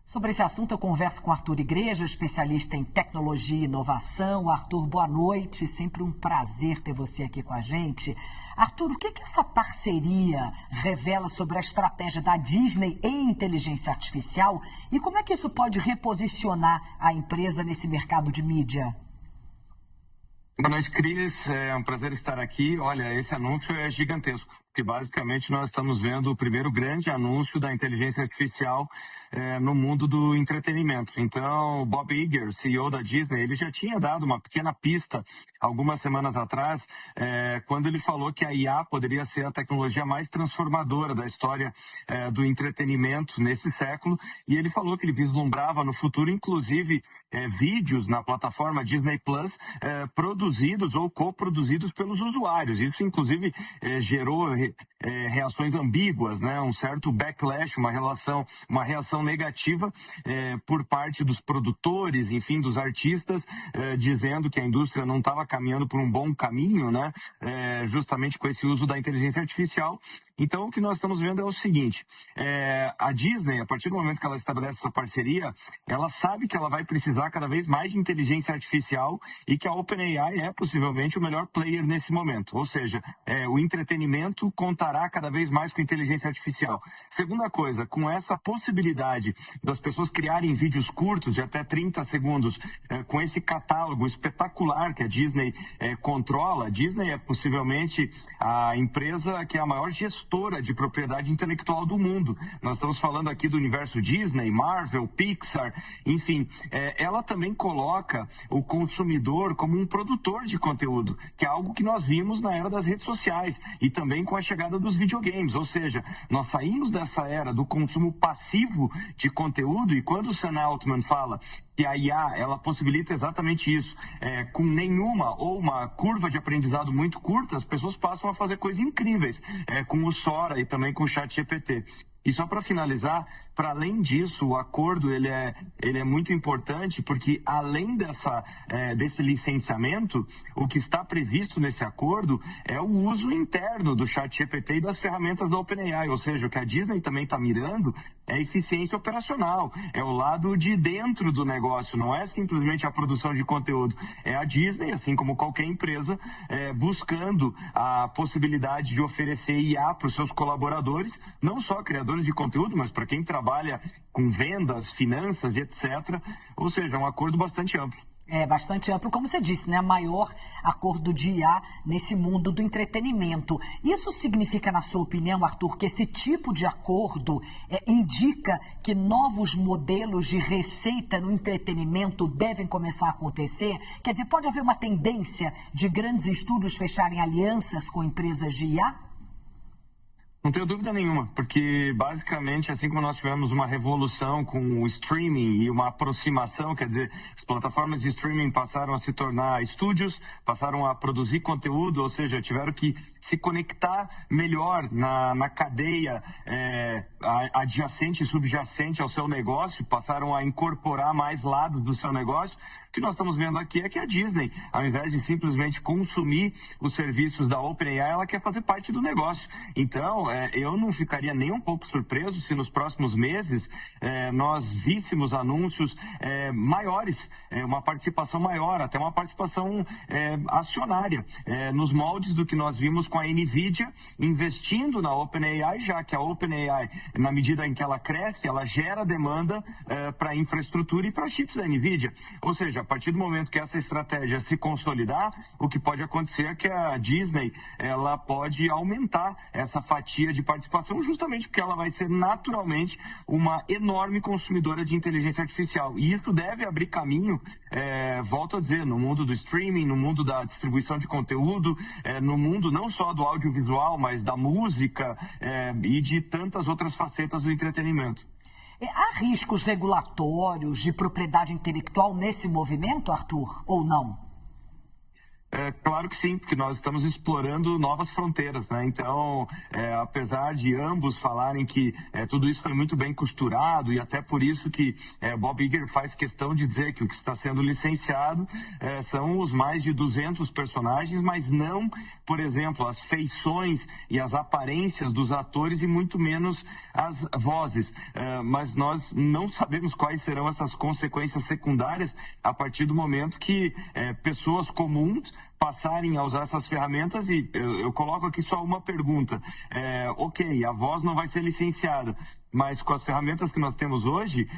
Sobre esse assunto, eu converso com Arthur Igreja, especialista em tecnologia e inovação. Arthur, boa noite. Sempre um prazer ter você aqui com a gente. Arthur, o que essa parceria revela sobre a estratégia da Disney em inteligência artificial e como é que isso pode reposicionar a empresa nesse mercado de mídia? Boa noite, Cris. É um prazer estar aqui. Olha, esse anúncio é gigantesco, porque basicamente nós estamos vendo o primeiro grande anúncio da inteligência artificial no mundo do entretenimento. Então, Bob Iger, CEO da Disney, ele já tinha dado uma pequena pista algumas semanas atrás, quando ele falou que a IA poderia ser a tecnologia mais transformadora da história do entretenimento nesse século, e ele falou que ele vislumbrava no futuro, inclusive, vídeos na plataforma Disney Plus produzidos ou coproduzidos pelos usuários. Isso, inclusive, gerou reações ambíguas, né? Um certo backlash, uma reação negativa por parte dos produtores, enfim, dos artistas, dizendo que a indústria não estava caminhando por um bom caminho, né? Justamente com esse uso da inteligência artificial. Então, o que nós estamos vendo é o seguinte, a Disney, a partir do momento que ela estabelece essa parceria, ela sabe que ela vai precisar cada vez mais de inteligência artificial e que a OpenAI é possivelmente o melhor player nesse momento. Ou seja, o entretenimento contará cada vez mais com inteligência artificial. Segunda coisa, com essa possibilidade das pessoas criarem vídeos curtos de até 30 segundos, com esse catálogo espetacular que a Disney controla, a Disney é possivelmente a empresa que é a maior gestora de propriedade intelectual do mundo. Nós estamos falando aqui do universo Disney, Marvel, Pixar, enfim. Ela também coloca o consumidor como um produtor de conteúdo, que é algo que nós vimos na era das redes sociais e também com a chegada dos videogames. Ou seja, nós saímos dessa era do consumo passivo de conteúdo e quando o Sam Altman fala que a IA, ela possibilita exatamente isso. Com nenhuma ou uma curva de aprendizado muito curta, as pessoas passam a fazer coisas incríveis, com o Sora e também com o ChatGPT. E só para finalizar, para além disso, o acordo ele é muito importante porque além desse licenciamento, o que está previsto nesse acordo é o uso interno do ChatGPT e das ferramentas da OpenAI, ou seja, o que a Disney também está mirando é a eficiência operacional, é o lado de dentro do negócio, não é simplesmente a produção de conteúdo, é a Disney, assim como qualquer empresa, buscando a possibilidade de oferecer IA para os seus colaboradores, não só criadores de conteúdo, mas para quem trabalha com vendas, finanças e etc. Ou seja, é um acordo bastante amplo. É bastante amplo, como você disse, né? Maior acordo de IA nesse mundo do entretenimento. Isso significa, na sua opinião, Arthur, que esse tipo de acordo indica que novos modelos de receita no entretenimento devem começar a acontecer? Quer dizer, pode haver uma tendência de grandes estúdios fecharem alianças com empresas de IA? Não tenho dúvida nenhuma, porque basicamente, assim como nós tivemos uma revolução com o streaming e uma aproximação, quer dizer, as plataformas de streaming passaram a se tornar estúdios, passaram a produzir conteúdo, ou seja, tiveram que se conectar melhor na cadeia adjacente e subjacente ao seu negócio, passaram a incorporar mais lados do seu negócio. O que nós estamos vendo aqui é que a Disney, ao invés de simplesmente consumir os serviços da OpenAI, ela quer fazer parte do negócio. Então, eu não ficaria nem um pouco surpreso se nos próximos meses nós víssemos anúncios maiores, uma participação maior, até uma participação acionária, nos moldes do que nós vimos com a NVIDIA investindo na OpenAI, já que a OpenAI, na medida em que ela cresce, ela gera demanda para infraestrutura e para chips da NVIDIA. Ou seja, a partir do momento que essa estratégia se consolidar, o que pode acontecer é que a Disney ela pode aumentar essa fatia de participação justamente porque ela vai ser naturalmente uma enorme consumidora de inteligência artificial. E isso deve abrir caminho, volto a dizer, no mundo do streaming, no mundo da distribuição de conteúdo, no mundo não só do audiovisual, mas da música e de tantas outras facetas do entretenimento. Há riscos regulatórios de propriedade intelectual nesse movimento, Arthur, ou não? Claro que sim, porque nós estamos explorando novas fronteiras, né? Então, apesar de ambos falarem que tudo isso foi muito bem costurado e até por isso que Bob Iger faz questão de dizer que o que está sendo licenciado são os mais de 200 personagens, mas não, por exemplo, as feições e as aparências dos atores e muito menos as vozes. Mas nós não sabemos quais serão essas consequências secundárias a partir do momento que pessoas comuns passarem a usar essas ferramentas e eu coloco aqui só uma pergunta. Ok, a voz não vai ser licenciada, mas com as ferramentas que nós temos hoje,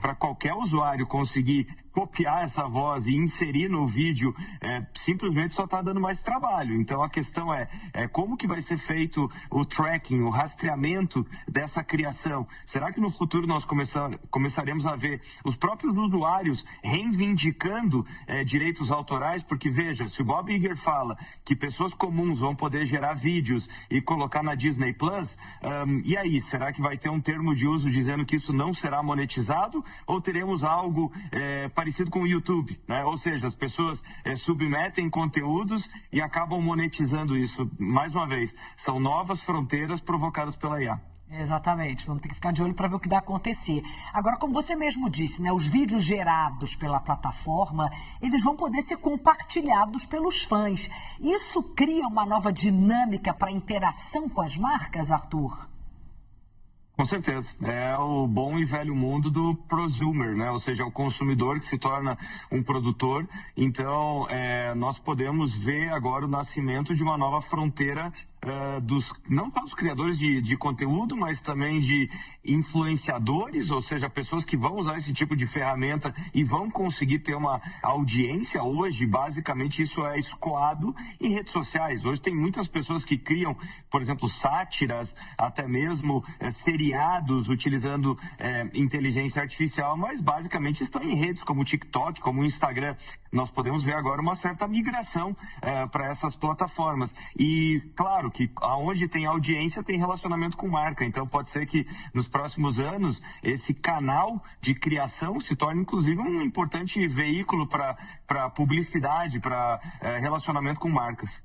para qualquer usuário conseguir copiar essa voz e inserir no vídeo, simplesmente só está dando mais trabalho. Então a questão é como que vai ser feito o tracking, o rastreamento dessa criação? Será que no futuro nós começaremos a ver os próprios usuários reivindicando direitos autorais? Porque veja, se o Bob Iger fala que pessoas comuns vão poder gerar vídeos e colocar na Disney Plus, e aí, será que vai ter um termo de uso dizendo que isso não será monetizado? Ou teremos algo parecido com o YouTube, né? Ou seja, as pessoas submetem conteúdos e acabam monetizando isso. Mais uma vez, são novas fronteiras provocadas pela IA. Exatamente, vamos ter que ficar de olho para ver o que vai acontecer. Agora, como você mesmo disse, né, os vídeos gerados pela plataforma, eles vão poder ser compartilhados pelos fãs. Isso cria uma nova dinâmica para a interação com as marcas, Arthur? Com certeza. É o bom e velho mundo do prosumer, né? Ou seja, o consumidor que se torna um produtor. Então, nós podemos ver agora o nascimento de uma nova fronteira não só dos criadores de conteúdo, mas também de influenciadores, ou seja, pessoas que vão usar esse tipo de ferramenta e vão conseguir ter uma audiência. Hoje, basicamente, isso é escoado em redes sociais. Hoje tem muitas pessoas que criam, por exemplo, sátiras, até mesmo seriados utilizando inteligência artificial, mas basicamente estão em redes como o TikTok, como o Instagram. Nós podemos ver agora uma certa migração para essas plataformas. E, claro, que aonde tem audiência tem relacionamento com marca. Então pode ser que nos próximos anos esse canal de criação se torne inclusive um importante veículo para publicidade, para relacionamento com marcas.